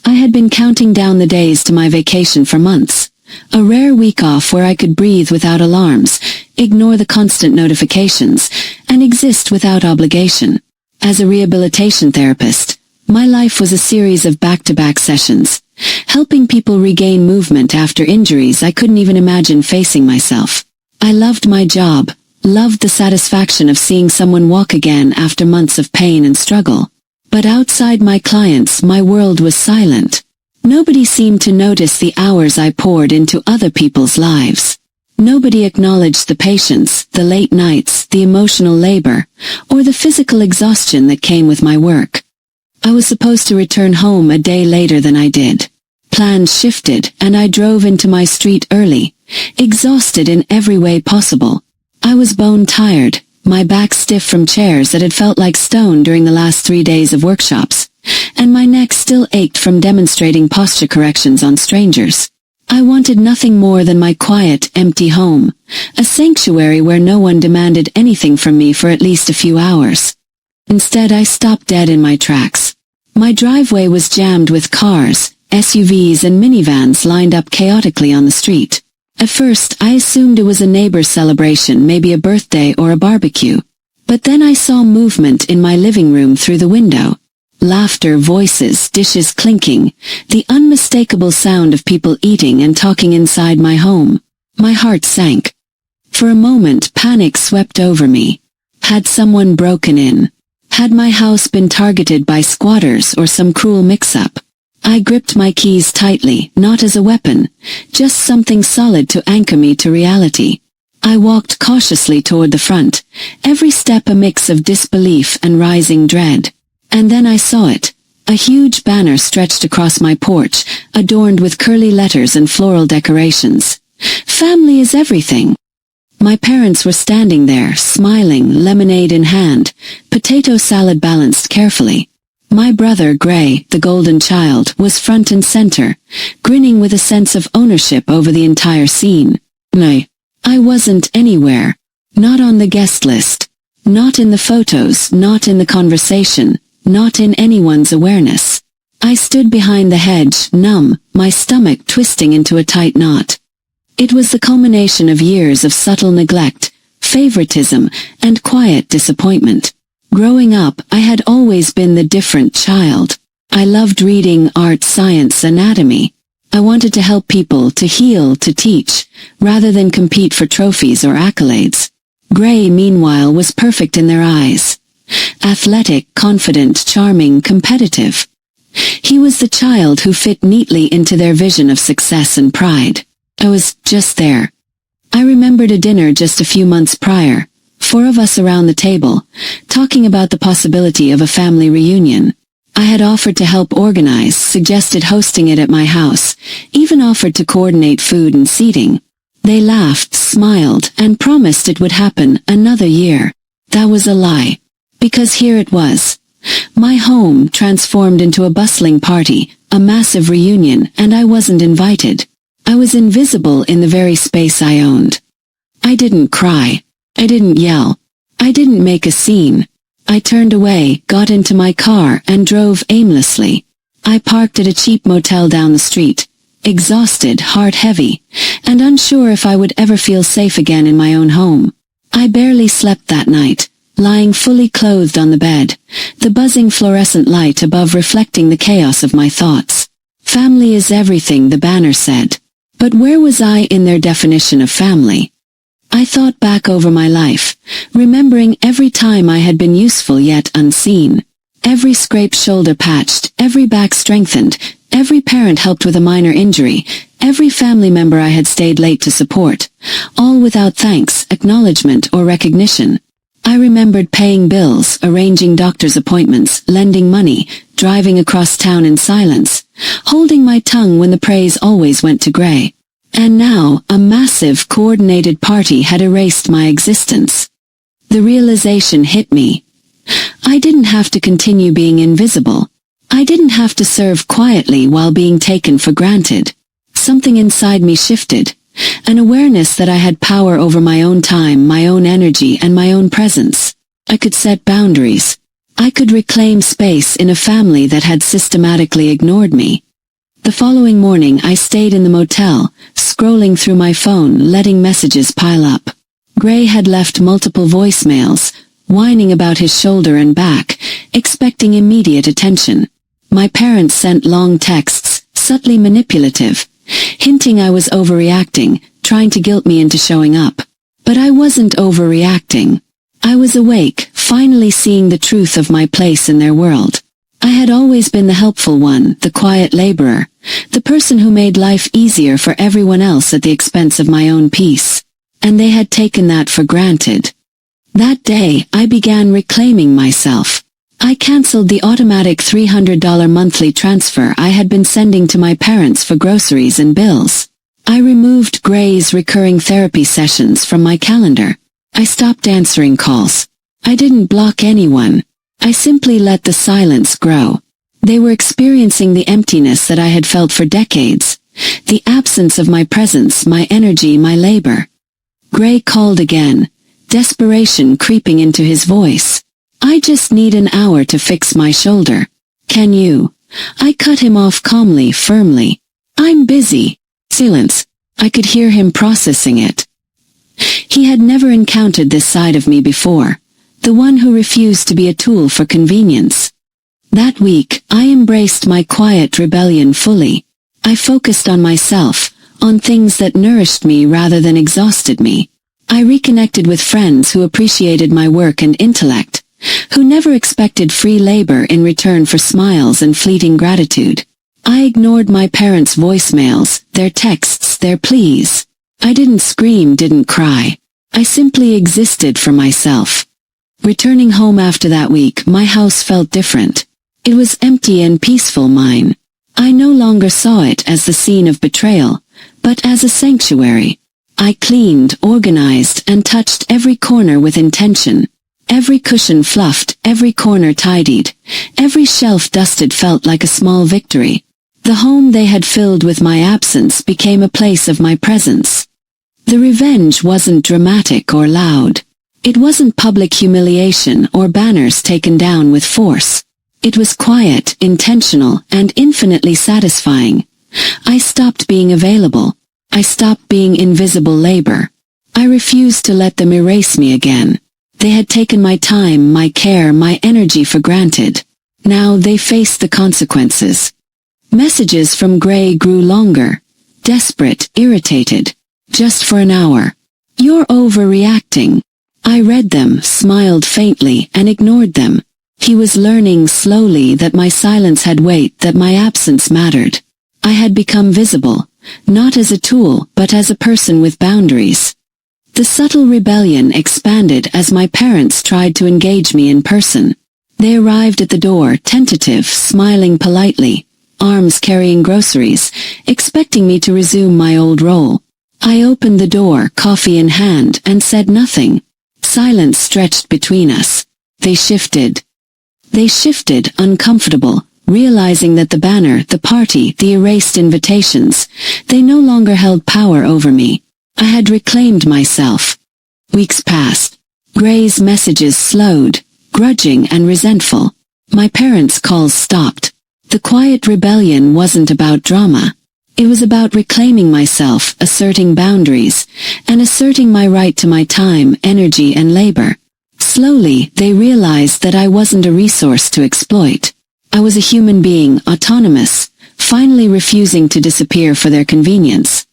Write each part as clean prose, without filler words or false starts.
I had been counting down the days to my vacation for months. A rare week off where I could breathe without alarms, ignore the constant notifications, and exist without obligation. As a rehabilitation therapist, my life was a series of back-to-back sessions, helping people regain movement after injuries I couldn't even imagine facing myself. I loved my job, loved the satisfaction of seeing someone walk again after months of pain and struggle. But outside my clients, my world was silent. Nobody seemed to notice the hours I poured into other people's lives. Nobody acknowledged the patience, the late nights, the emotional labor, or the physical exhaustion that came with my work. I was supposed to return home a day later than I did. Plans shifted, and I drove into my street early, exhausted in every way possible. I was bone-tired, my back stiff from chairs that had felt like stone during the last 3 days of workshops, and my neck still ached from demonstrating posture corrections on strangers. I wanted nothing more than my quiet, empty home, a sanctuary where no one demanded anything from me for at least a few hours. Instead, I stopped dead in my tracks. My driveway was jammed with cars, SUVs and minivans lined up chaotically on the street. At first, I assumed it was a neighbor's celebration, maybe a birthday or a barbecue. But then I saw movement in my living room through the window. Laughter, voices, dishes clinking, the unmistakable sound of people eating and talking inside my home. My heart sank. For a moment, panic swept over me. Had someone broken in? Had my house been targeted by squatters or some cruel mix-up? I gripped my keys tightly, not as a weapon, just something solid to anchor me to reality. I walked cautiously toward the front, every step a mix of disbelief and rising dread. And then I saw it. A huge banner stretched across my porch, adorned with curly letters and floral decorations. Family is everything. My parents were standing there, smiling, lemonade in hand, potato salad balanced carefully. My brother, Gray, the golden child, was front and center, grinning with a sense of ownership over the entire scene. I wasn't anywhere. Not on the guest list. Not in the photos, not in the conversation. Not in anyone's awareness. I stood behind the hedge, numb, my stomach twisting into a tight knot. It was the culmination of years of subtle neglect, favoritism, and quiet disappointment. Growing up, I had always been the different child. I loved reading, art, science, anatomy. I wanted to help people, to heal, to teach, rather than compete for trophies or accolades. Gray, meanwhile, was perfect in their eyes. Athletic, confident, charming, competitive. He was the child who fit neatly into their vision of success and pride. I was just there. I remembered a dinner just a few months prior, 4 of us around the table, talking about the possibility of a family reunion. I had offered to help organize, suggested hosting it at my house, even offered to coordinate food and seating. They laughed, smiled, and promised it would happen another year. That was a lie. Because here it was. My home transformed into a bustling party, a massive reunion, and I wasn't invited. I was invisible in the very space I owned. I didn't cry. I didn't yell. I didn't make a scene. I turned away, got into my car, and drove aimlessly. I parked at a cheap motel down the street, exhausted, heart heavy, and unsure if I would ever feel safe again in my own home. I barely slept that night. Lying fully clothed on the bed, the buzzing fluorescent light above reflecting the chaos of my thoughts. Family is everything, the banner said. But where was I in their definition of family? I thought back over my life, remembering every time I had been useful yet unseen. Every scraped shoulder patched, every back strengthened, every parent helped with a minor injury, every family member I had stayed late to support, all without thanks, acknowledgement, or recognition. I remembered paying bills, arranging doctor's appointments, lending money, driving across town in silence, holding my tongue when the praise always went to Gray. And now, a massive, coordinated party had erased my existence. The realization hit me. I didn't have to continue being invisible. I didn't have to serve quietly while being taken for granted. Something inside me shifted. An awareness that I had power over my own time, my own energy, and my own presence. I could set boundaries. I could reclaim space in a family that had systematically ignored me. The following morning I stayed in the motel, scrolling through my phone, letting messages pile up. Gray had left multiple voicemails, whining about his shoulder and back, expecting immediate attention. My parents sent long texts, subtly manipulative, hinting I was overreacting, trying to guilt me into showing up. But I wasn't overreacting. I was awake, finally seeing the truth of my place in their world. I had always been the helpful one, the quiet laborer, the person who made life easier for everyone else at the expense of my own peace. And they had taken that for granted. That day, I began reclaiming myself. I canceled the automatic $300 monthly transfer I had been sending to my parents for groceries and bills. I removed Gray's recurring therapy sessions from my calendar. I stopped answering calls. I didn't block anyone. I simply let the silence grow. They were experiencing the emptiness that I had felt for decades. The absence of my presence, my energy, my labor. Gray called again, desperation creeping into his voice. I just need an hour to fix my shoulder. Can you? I cut him off calmly, firmly. I'm busy. Silence. I could hear him processing it. He had never encountered this side of me before, the one who refused to be a tool for convenience. That week, I embraced my quiet rebellion fully. I focused on myself, on things that nourished me rather than exhausted me. I reconnected with friends who appreciated my work and intellect, who never expected free labor in return for smiles and fleeting gratitude. I ignored my parents' voicemails, their texts, their pleas. I didn't scream, didn't cry. I simply existed for myself. Returning home after that week, my house felt different. It was empty and peaceful mine. I no longer saw it as the scene of betrayal, but as a sanctuary. I cleaned, organized, and touched every corner with intention. Every cushion fluffed, every corner tidied, every shelf dusted felt like a small victory. The home they had filled with my absence became a place of my presence. The revenge wasn't dramatic or loud. It wasn't public humiliation or banners taken down with force. It was quiet, intentional, and infinitely satisfying. I stopped being available. I stopped being invisible labor. I refused to let them erase me again. They had taken my time, my care, my energy for granted. Now they faced the consequences. Messages from Gray grew longer, desperate, irritated. Just for an hour. You're overreacting. I read them, smiled faintly, and ignored them. He was learning slowly that my silence had weight, that my absence mattered. I had become visible, not as a tool, but as a person with boundaries. The subtle rebellion expanded as my parents tried to engage me in person. They arrived at the door, tentative, smiling politely, arms carrying groceries, expecting me to resume my old role. I opened the door, coffee in hand, and said nothing. Silence stretched between us. They shifted. They shifted, uncomfortable, realizing that the banner, the party, the erased invitations, they no longer held power over me. I had reclaimed myself. Weeks passed. Gray's messages slowed, grudging and resentful. My parents' calls stopped. The quiet rebellion wasn't about drama. It was about reclaiming myself, asserting boundaries, and asserting my right to my time, energy, and labor. Slowly, they realized that I wasn't a resource to exploit. I was a human being, autonomous, finally refusing to disappear for their convenience.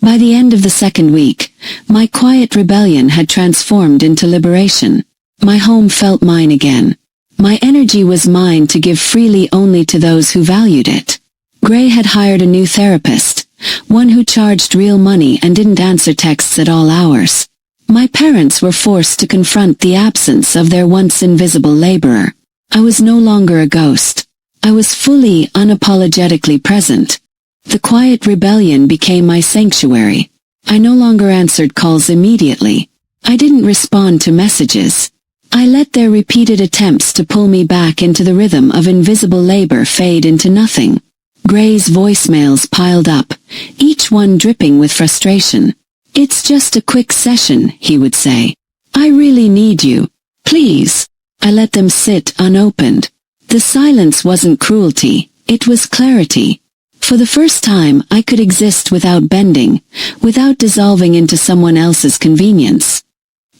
By the end of the second week, my quiet rebellion had transformed into liberation. My home felt mine again. My energy was mine to give freely only to those who valued it. Gray had hired a new therapist, one who charged real money and didn't answer texts at all hours. My parents were forced to confront the absence of their once invisible laborer. I was no longer a ghost. I was fully, unapologetically present. The quiet rebellion became my sanctuary. I no longer answered calls immediately. I didn't respond to messages. I let their repeated attempts to pull me back into the rhythm of invisible labor fade into nothing. Gray's voicemails piled up, each one dripping with frustration. "It's just a quick session," he would say. "I really need you. Please." I let them sit unopened. The silence wasn't cruelty, it was clarity. For the first time, I could exist without bending, without dissolving into someone else's convenience.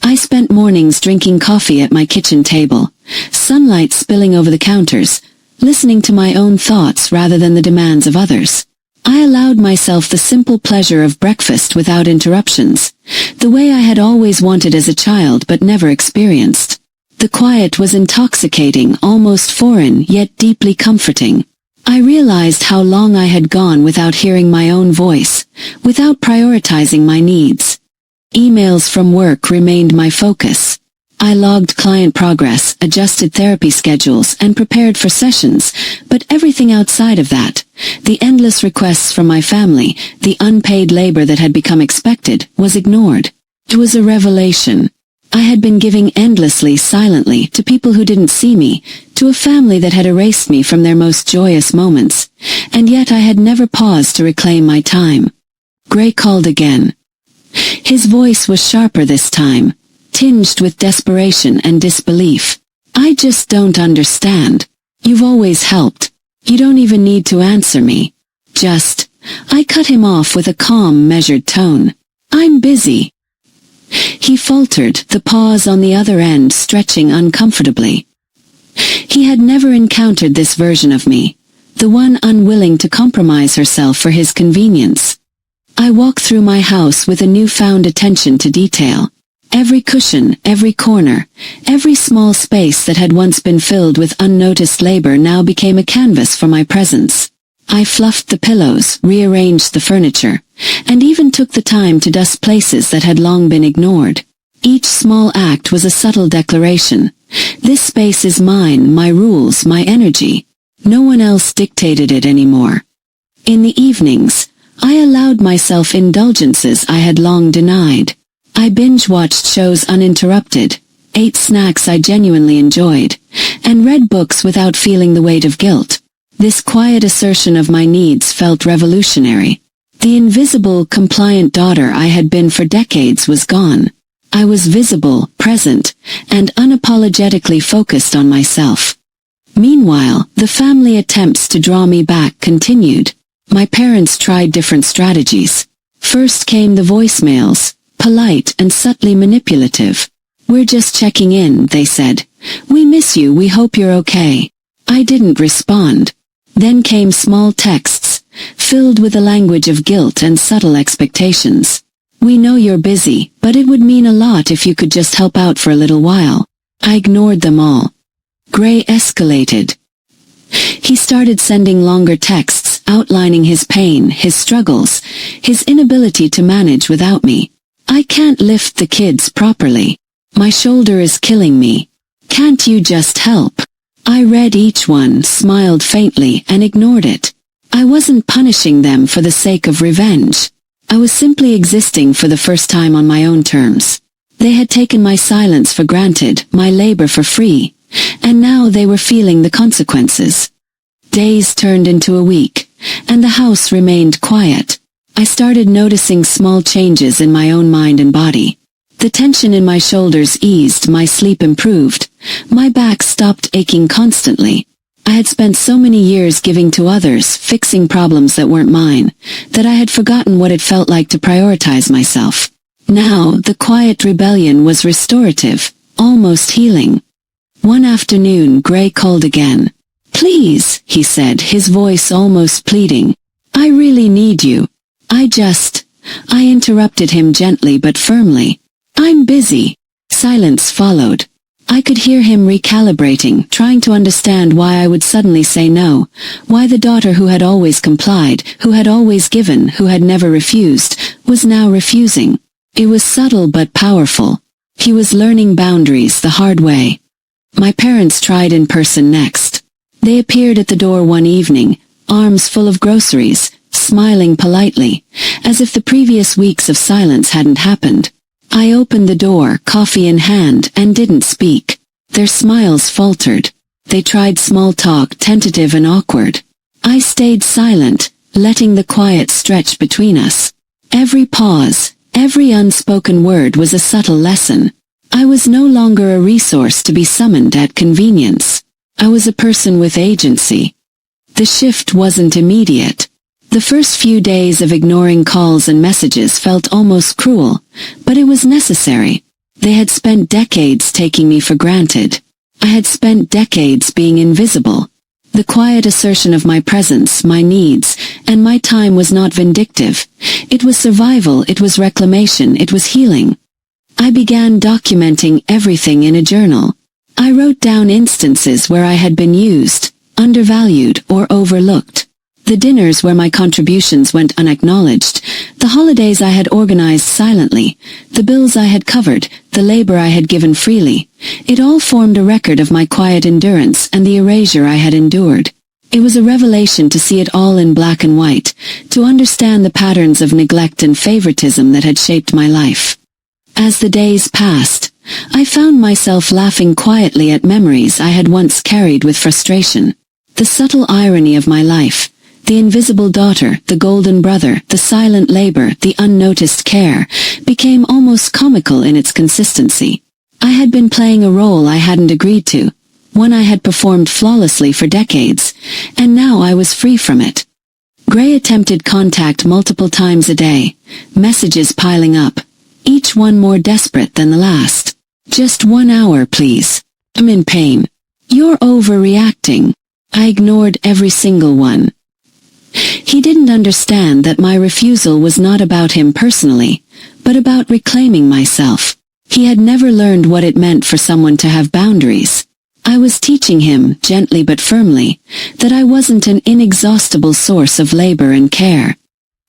I spent mornings drinking coffee at my kitchen table, sunlight spilling over the counters, listening to my own thoughts rather than the demands of others. I allowed myself the simple pleasure of breakfast without interruptions, the way I had always wanted as a child but never experienced. The quiet was intoxicating, almost foreign, yet deeply comforting. I realized how long I had gone without hearing my own voice, without prioritizing my needs. Emails from work remained my focus. I logged client progress, adjusted therapy schedules, and prepared for sessions, but everything outside of that, the endless requests from my family, the unpaid labor that had become expected, was ignored. It was a revelation. I had been giving endlessly, silently, to people who didn't see me, to a family that had erased me from their most joyous moments, and yet I had never paused to reclaim my time. Gray called again. His voice was sharper this time, tinged with desperation and disbelief. I just don't understand. You've always helped. You don't even need to answer me. I cut him off with a calm, measured tone. I'm busy. He faltered, the pause on the other end stretching uncomfortably. He had never encountered this version of me, the one unwilling to compromise herself for his convenience. I walked through my house with a newfound attention to detail. Every cushion, every corner, every small space that had once been filled with unnoticed labor now became a canvas for my presence. I fluffed the pillows, rearranged the furniture, and even took the time to dust places that had long been ignored. Each small act was a subtle declaration. This space is mine, my rules, my energy. No one else dictated it anymore. In the evenings, I allowed myself indulgences I had long denied. I binge-watched shows uninterrupted, ate snacks I genuinely enjoyed, and read books without feeling the weight of guilt. This quiet assertion of my needs felt revolutionary. The invisible, compliant daughter I had been for decades was gone. I was visible, present, and unapologetically focused on myself. Meanwhile, the family attempts to draw me back continued. My parents tried different strategies. First came the voicemails, polite and subtly manipulative. We're just checking in, they said. We miss you, we hope you're okay. I didn't respond. Then came small texts, filled with a language of guilt and subtle expectations. We know you're busy, but it would mean a lot if you could just help out for a little while. I ignored them all. Gray escalated. He started sending longer texts, outlining his pain, his struggles, his inability to manage without me. I can't lift the kids properly. My shoulder is killing me. Can't you just help? I read each one, smiled faintly, and ignored it. I wasn't punishing them for the sake of revenge. I was simply existing for the first time on my own terms. They had taken my silence for granted, my labor for free, and now they were feeling the consequences. Days turned into a week, and the house remained quiet. I started noticing small changes in my own mind and body. The tension in my shoulders eased, my sleep improved, my back stopped aching constantly. I had spent so many years giving to others, fixing problems that weren't mine, that I had forgotten what it felt like to prioritize myself. Now, the quiet rebellion was restorative, almost healing. One afternoon, Gray called again. Please, he said, his voice almost pleading. I really need you. I interrupted him gently but firmly. I'm busy. Silence followed. I could hear him recalibrating, trying to understand why I would suddenly say no, why the daughter who had always complied, who had always given, who had never refused, was now refusing. It was subtle but powerful. He was learning boundaries the hard way. My parents tried in person next. They appeared at the door one evening, arms full of groceries, smiling politely, as if the previous weeks of silence hadn't happened. I opened the door, coffee in hand, and didn't speak. Their smiles faltered. They tried small talk, tentative and awkward. I stayed silent, letting the quiet stretch between us. Every pause, every unspoken word was a subtle lesson. I was no longer a resource to be summoned at convenience. I was a person with agency. The shift wasn't immediate. The first few days of ignoring calls and messages felt almost cruel, but it was necessary. They had spent decades taking me for granted. I had spent decades being invisible. The quiet assertion of my presence, my needs, and my time was not vindictive. It was survival, it was reclamation, it was healing. I began documenting everything in a journal. I wrote down instances where I had been used, undervalued, or overlooked. The dinners where my contributions went unacknowledged, the holidays I had organized silently, the bills I had covered, the labor I had given freely. It all formed a record of my quiet endurance and the erasure I had endured. It was a revelation to see it all in black and white, to understand the patterns of neglect and favoritism that had shaped my life. As the days passed, I found myself laughing quietly at memories I had once carried with frustration. The subtle irony of my life, the invisible daughter, the golden brother, the silent labor, the unnoticed care, became almost comical in its consistency. I had been playing a role I hadn't agreed to, one I had performed flawlessly for decades, and now I was free from it. Gray attempted contact multiple times a day, messages piling up, each one more desperate than the last. Just 1 hour, please. I'm in pain. You're overreacting. I ignored every single one. He didn't understand that my refusal was not about him personally, but about reclaiming myself. He had never learned what it meant for someone to have boundaries. I was teaching him, gently but firmly, that I wasn't an inexhaustible source of labor and care.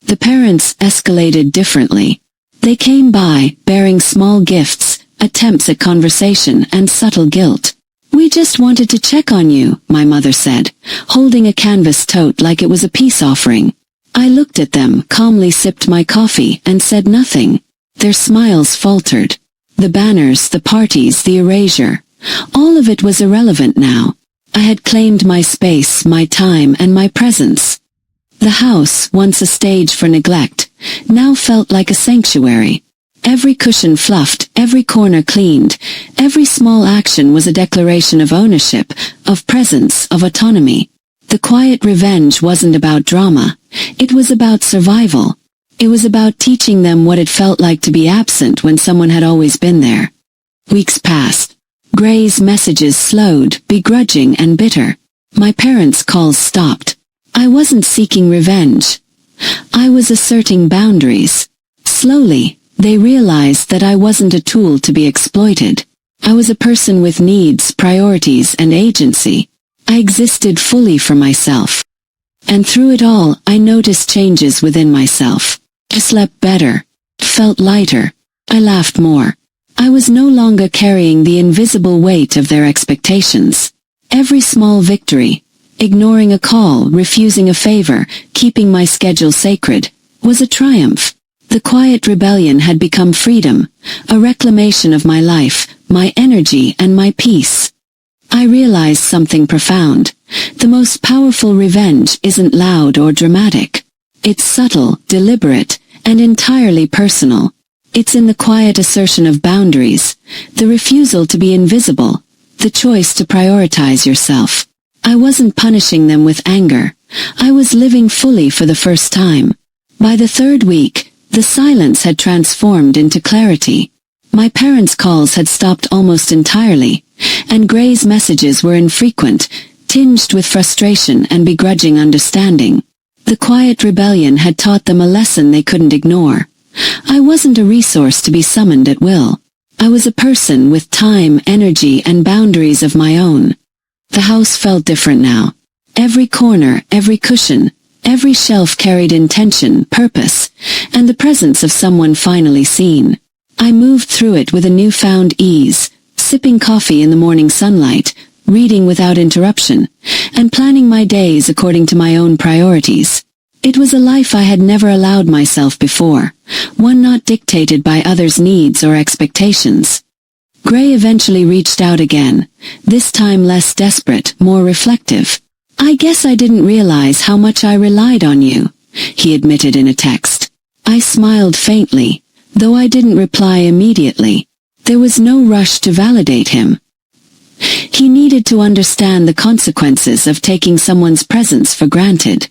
The parents escalated differently. They came by, bearing small gifts, attempts at conversation, and subtle guilt. We just wanted to check on you, my mother said, holding a canvas tote like it was a peace offering. I looked at them, calmly sipped my coffee, and said nothing. Their smiles faltered. The banners, the parties, the erasure. All of it was irrelevant now. I had claimed my space, my time, and my presence. The house, once a stage for neglect, now felt like a sanctuary. Every cushion fluffed, every corner cleaned, every small action was a declaration of ownership, of presence, of autonomy. The quiet revenge wasn't about drama. It was about survival. It was about teaching them what it felt like to be absent when someone had always been there. Weeks passed. Gray's messages slowed, begrudging and bitter. My parents' calls stopped. I wasn't seeking revenge. I was asserting boundaries. Slowly, they realized that I wasn't a tool to be exploited. I was a person with needs, priorities, and agency. I existed fully for myself. And through it all, I noticed changes within myself. I slept better, felt lighter. I laughed more. I was no longer carrying the invisible weight of their expectations. Every small victory, ignoring a call, refusing a favor, keeping my schedule sacred, was a triumph. The quiet rebellion had become freedom, a reclamation of my life, my energy, and my peace. I realized something profound. The most powerful revenge isn't loud or dramatic. It's subtle, deliberate, and entirely personal. It's in the quiet assertion of boundaries, the refusal to be invisible, the choice to prioritize yourself. I wasn't punishing them with anger. I was living fully for the first time. By the third week, the silence had transformed into clarity. My parents' calls had stopped almost entirely, and Gray's messages were infrequent, tinged with frustration and begrudging understanding. The quiet rebellion had taught them a lesson they couldn't ignore. I wasn't a resource to be summoned at will. I was a person with time, energy, and boundaries of my own. The house felt different now. Every corner, every cushion, every shelf carried intention, purpose, and the presence of someone finally seen. I moved through it with a newfound ease, sipping coffee in the morning sunlight, reading without interruption, and planning my days according to my own priorities. It was a life I had never allowed myself before, one not dictated by others' needs or expectations. Gray eventually reached out again, this time less desperate, more reflective. I guess I didn't realize how much I relied on you, he admitted in a text. I smiled faintly, though I didn't reply immediately. There was no rush to validate him. He needed to understand the consequences of taking someone's presence for granted.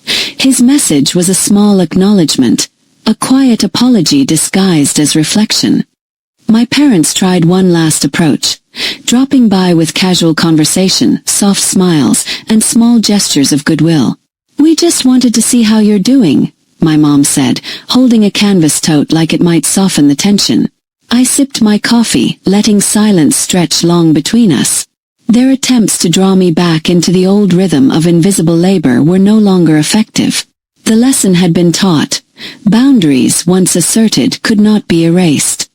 His message was a small acknowledgement, a quiet apology disguised as reflection. My parents tried one last approach, dropping by with casual conversation, soft smiles, and small gestures of goodwill. "We just wanted to see how you're doing," my mom said, holding a canvas tote like it might soften the tension. I sipped my coffee, letting silence stretch long between us. Their attempts to draw me back into the old rhythm of invisible labor were no longer effective. The lesson had been taught. Boundaries, once asserted, could not be erased.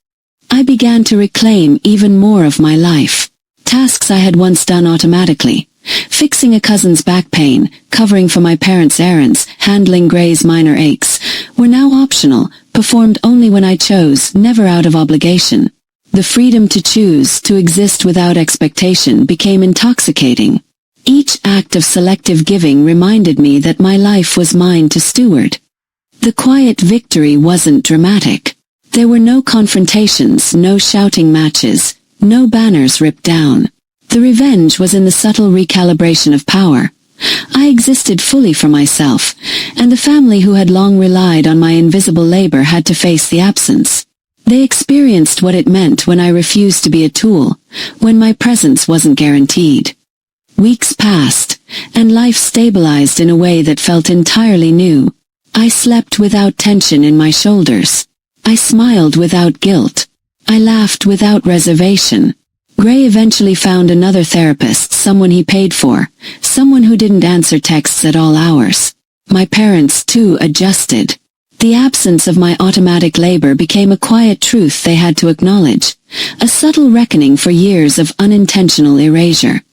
I began to reclaim even more of my life. Tasks I had once done automatically, fixing a cousin's back pain, covering for my parents' errands, handling Gray's minor aches, were now optional, performed only when I chose, never out of obligation. The freedom to choose, to exist without expectation, became intoxicating. Each act of selective giving reminded me that my life was mine to steward. The quiet victory wasn't dramatic. There were no confrontations, no shouting matches, no banners ripped down. The revenge was in the subtle recalibration of power. I existed fully for myself, and the family who had long relied on my invisible labor had to face the absence. They experienced what it meant when I refused to be a tool, when my presence wasn't guaranteed. Weeks passed, and life stabilized in a way that felt entirely new. I slept without tension in my shoulders. I smiled without guilt. I laughed without reservation. Gray eventually found another therapist, someone he paid for, someone who didn't answer texts at all hours. My parents, too, adjusted. The absence of my automatic labor became a quiet truth they had to acknowledge, a subtle reckoning for years of unintentional erasure.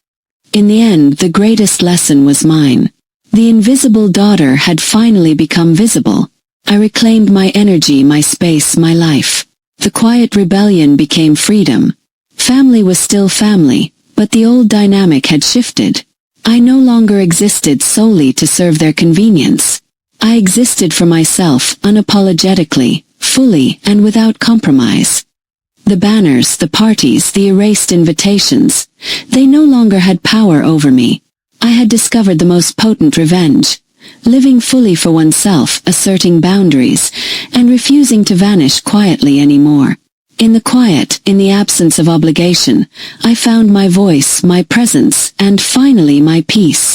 In the end, the greatest lesson was mine. The invisible daughter had finally become visible. I reclaimed my energy, my space, my life. The quiet rebellion became freedom. Family was still family, but the old dynamic had shifted. I no longer existed solely to serve their convenience. I existed for myself, unapologetically, fully, and without compromise. The banners, the parties, the erased invitations, they no longer had power over me. I had discovered the most potent revenge, living fully for oneself, asserting boundaries, and refusing to vanish quietly anymore. In the quiet, in the absence of obligation, I found my voice, my presence, and finally my peace.